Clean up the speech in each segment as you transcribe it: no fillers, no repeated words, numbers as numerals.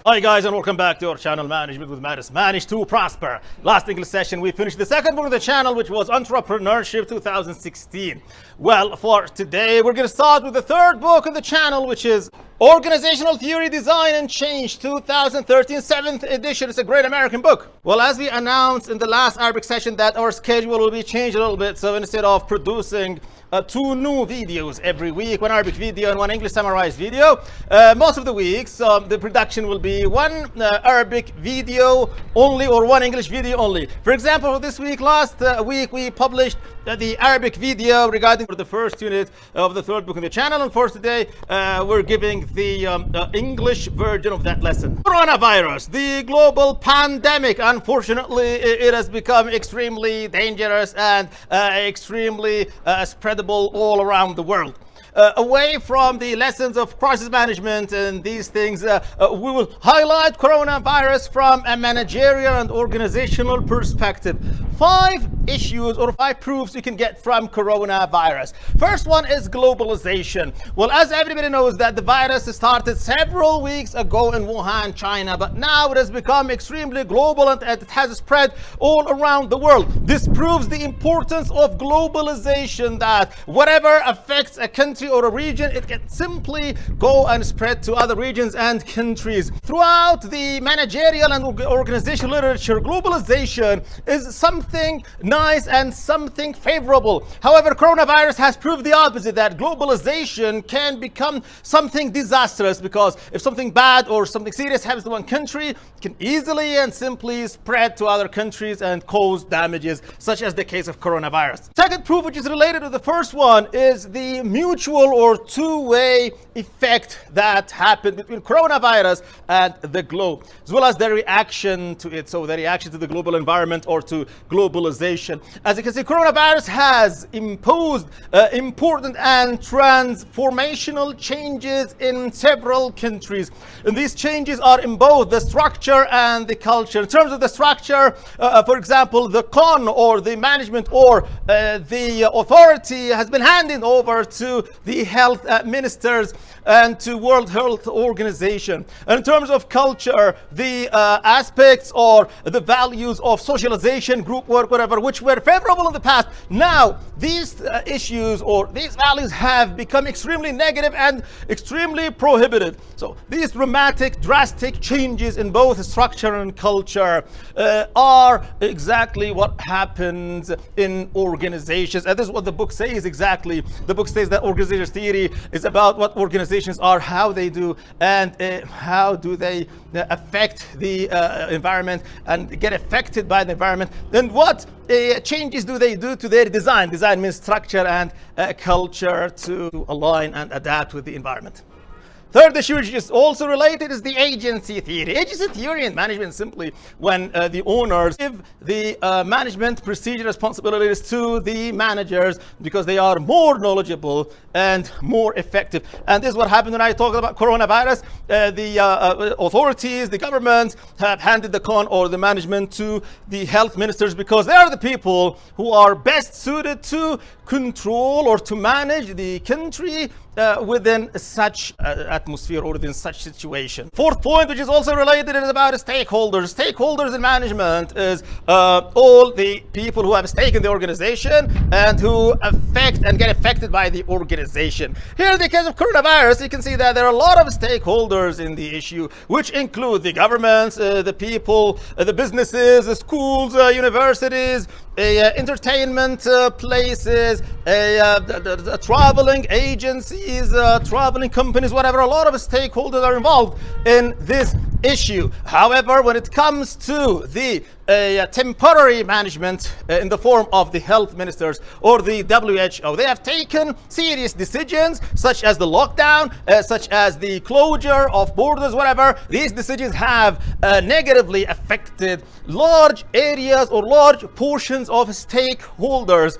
Hi guys, and welcome back to our channel Management with Maris. Manage to Prosper. Last English session we finished the second book of the channel, which was Entrepreneurship 2016. Well, for today we're going to start with the third book of the channel, which is Organizational Theory, Design and Change 2013, 7th edition. It's a great American book. Well, as we announced in the last Arabic session that our schedule will be changed a little bit, so instead of producing two new videos every week, one Arabic video and one English summarized video, most of the weeks the production will be one Arabic video only or one English video only. For example, this week, last week we published the Arabic video regarding the first unit of the third book in the channel, and for today we're giving the English version of that lesson. Coronavirus, the global pandemic. Unfortunately, it has become extremely dangerous and extremely spreadable all around the world. Away from the lessons of crisis management and these things, we will highlight coronavirus from a managerial and organizational perspective. 5 issues or 5 proofs you can get from coronavirus. First one is globalization. Well, as everybody knows that the virus started several weeks ago in Wuhan, China, but now it has become extremely global and it has spread all around the world. This proves the importance of globalization, that whatever affects a country or a region, it can simply go and spread to other regions and countries. Throughout the managerial and organizational literature, globalization is something nice and something favorable. However, coronavirus has proved the opposite, that globalization can become something disastrous, because if something bad or something serious happens to one country, it can easily and simply spread to other countries and cause damages, such as the case of coronavirus. Second proof, which is related to the first one, is the mutual or two-way effect that happened between coronavirus and the globe, as well as the reaction to it. So the reaction to the global environment or to globalization. As you can see, coronavirus has imposed important and transformational changes in several countries. And these changes are in both the structure and the culture. In terms of the structure, for example, the con or the management or the authority has been handed over to the health ministers and to World Health Organization. And in terms of culture, the aspects or the values of socialization, group work, whatever, which were favorable in the past, now these issues or these values have become extremely negative and extremely prohibited. So these drastic changes in both structure and culture are exactly what happens in organizations. And this is what the book says exactly. The book says that organizational theory is about what organizations are, how they do, and how do they affect the environment and get affected by the environment, and what changes do they do to their design. Design means structure and culture to align and adapt with the environment. Third issue, which is also related, is the agency theory. Agency theory in management simply when the owners give the management procedure responsibilities to the managers because they are more knowledgeable and more effective. And this is what happened when I talked about coronavirus. The authorities, the governments have handed the con or the management to the health ministers because they are the people who are best suited to control or to manage the country within such atmosphere or within such situation. Fourth point, which is also related, is about stakeholders. Stakeholders in management is all the people who have a stake in the organization and who affect and get affected by the organization. Here in the case of coronavirus, you can see that there are a lot of stakeholders in the issue, which include the governments, the people, the businesses, the schools, universities, entertainment places, traveling agencies, traveling companies, whatever. A lot of stakeholders are involved in this issue. However, when it comes to the temporary management in the form of the health ministers or the WHO, they have taken serious decisions such as the lockdown, such as the closure of borders, whatever. These decisions have negatively affected large areas or large portions of stakeholders,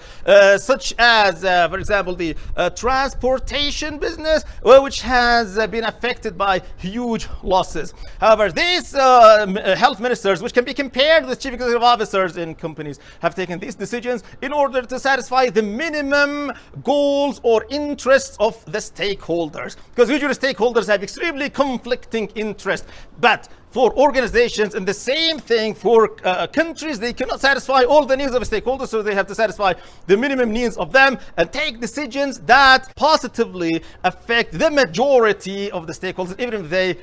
such as, for example, the transportation business, which has been affected by huge losses. However, these health ministers, which can be compared with chief executive officers in companies have taken these decisions in order to satisfy the minimum goals or interests of the stakeholders. Because usually stakeholders have extremely conflicting interests. But for organizations, and the same thing for countries, they cannot satisfy all the needs of stakeholders, so they have to satisfy the minimum needs of them and take decisions that positively affect the majority of the stakeholders, even if they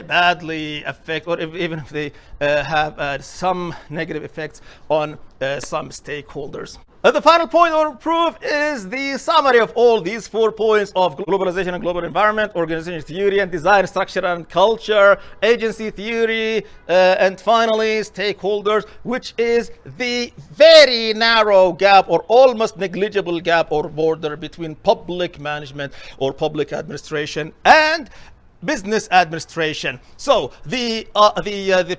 badly affect, or even if they have some negative effects on some stakeholders. The final point or proof is the summary of all these 4 points of globalization and global environment, organization theory and design, structure and culture, agency theory, and finally stakeholders, which is the very narrow gap or almost negligible gap or border between public management or public administration and business administration. So the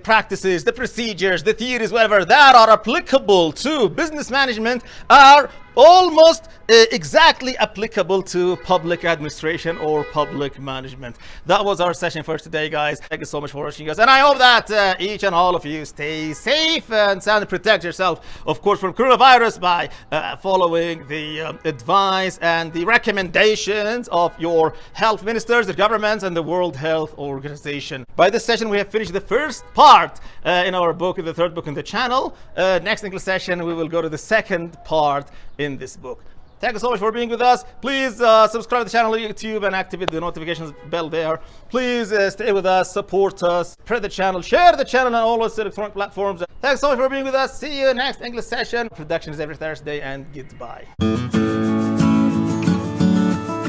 practices, the procedures, the theories, whatever that are applicable to business management are almost exactly applicable to public administration or public management. That was our session for today, guys. Thank you so much for watching us, and I hope that each and all of you stay safe and sound and protect yourself, of course, from coronavirus by following the advice and the recommendations of your health ministers, the governments, and the World Health Organization. By this session, we have finished the first part in our book, the third book in the channel. Next English session, we will go to the second part in this book. Thank you so much for being with us. Please subscribe to the channel on YouTube and activate the notifications bell there. Please stay with us, support us, spread the channel, share the channel on all those electronic platforms. Thanks so much for being with us. See you next English session. Production is every Thursday, and goodbye.